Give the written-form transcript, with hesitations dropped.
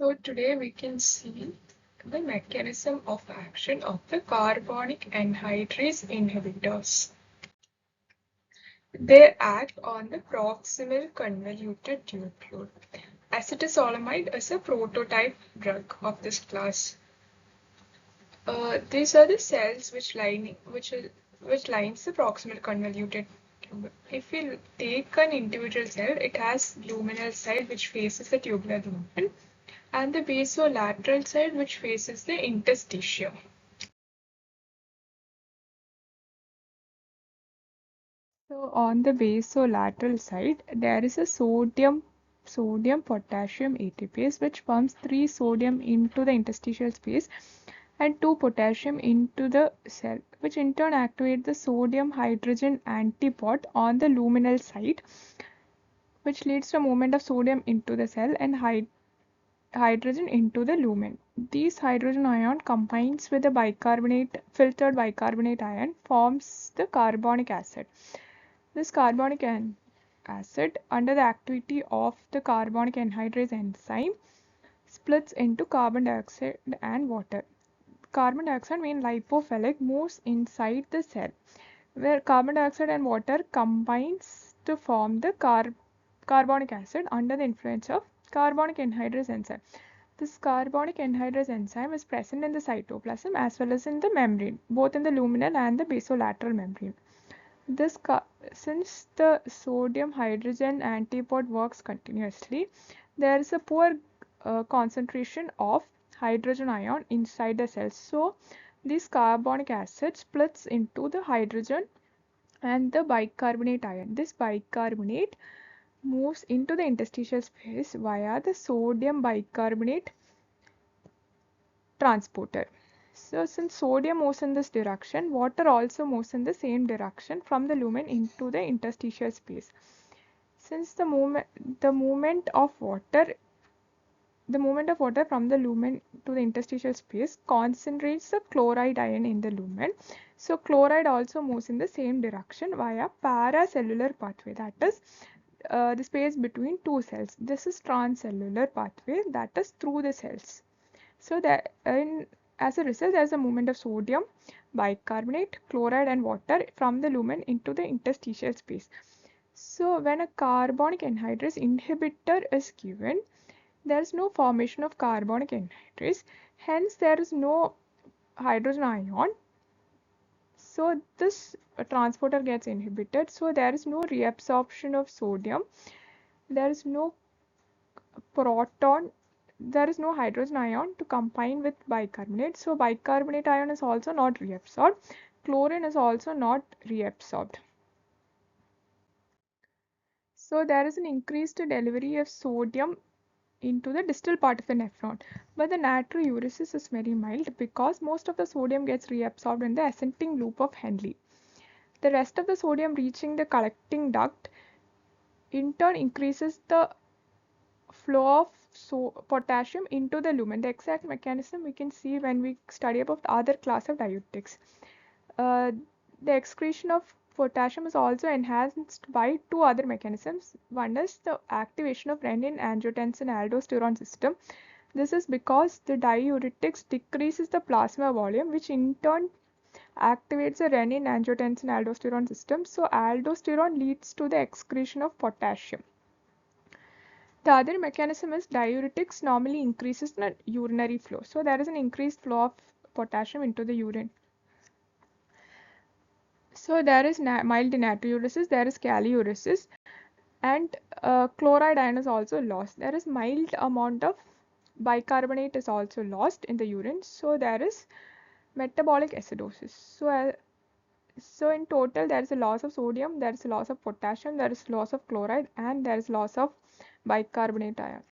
So today we can see the mechanism of action of the carbonic anhydrase inhibitors. They act on the proximal convoluted nucleode. Acetazolamide is a prototype drug of this class. These are the cells which lines the proximal convoluted tube. If we take an individual cell, it has luminal side which faces the tubular lumen and the basolateral side which faces the interstitium. So on the basolateral side, there is a sodium potassium ATPase which pumps 3 sodium into the interstitial space and 2 potassium into the cell, which in turn activate the sodium hydrogen antipod on the luminal side, which leads to a movement of sodium into the cell and hydrogen into the lumen. This hydrogen ion combines with the filtered bicarbonate ion, forms the carbonic acid. This carbonic acid, under the activity of the carbonic anhydrase enzyme, splits into carbon dioxide and water. Carbon dioxide, being lipophilic, moves inside the cell, where carbon dioxide and water combines to form the carbonic acid under the influence of carbonic anhydrase enzyme. This carbonic anhydrase enzyme is present in the cytoplasm as well as in the membrane, both in the luminal and the basolateral membrane. Since the sodium hydrogen antipod works continuously, there is a poor concentration of hydrogen ion inside the cell. So this carbonic acid splits into the hydrogen and the bicarbonate ion. This bicarbonate moves into the interstitial space via the sodium bicarbonate transporter. So since sodium moves in this direction, water also moves in the same direction from the lumen into the interstitial space. Since the movement of water from the lumen to the interstitial space concentrates the chloride ion in the lumen. So chloride also moves in the same direction via paracellular pathway, that is the space between two cells. This is transcellular pathway, that is through the cells. So that as a result, there is a movement of sodium, bicarbonate, chloride and water from the lumen into the interstitial space. So when a carbonic anhydrase inhibitor is given, there is no formation of carbonic anhydrase, hence there is no hydrogen ion. So this transporter gets inhibited, so there is no reabsorption of sodium, there is no proton, there is no hydrogen ion to combine with bicarbonate, so bicarbonate ion is also not reabsorbed, chlorine is also not reabsorbed. So there is an increased delivery of sodium into the distal part of the nephron, but the natriuresis is very mild because most of the sodium gets reabsorbed in the ascending loop of Henle. The rest of the sodium reaching the collecting duct in turn increases the flow of potassium into the lumen. The exact mechanism we can see when we study about the other class of diuretics. Uh, the excretion of potassium is also enhanced by two other mechanisms. One is the activation of renin-angiotensin-aldosterone system. This is because the diuretics decreases the plasma volume, which in turn activates the renin-angiotensin-aldosterone system. So aldosterone leads to the excretion of potassium. The other mechanism is diuretics normally increases the urinary flow. So there is an increased flow of potassium into the urine. So there is mild natriuresis, there is kaliuresis, and chloride ion is also lost. There is mild amount of bicarbonate is also lost in the urine. So there is metabolic acidosis. So in total there is a loss of sodium, there is a loss of potassium, there is loss of chloride, and there is loss of bicarbonate ion.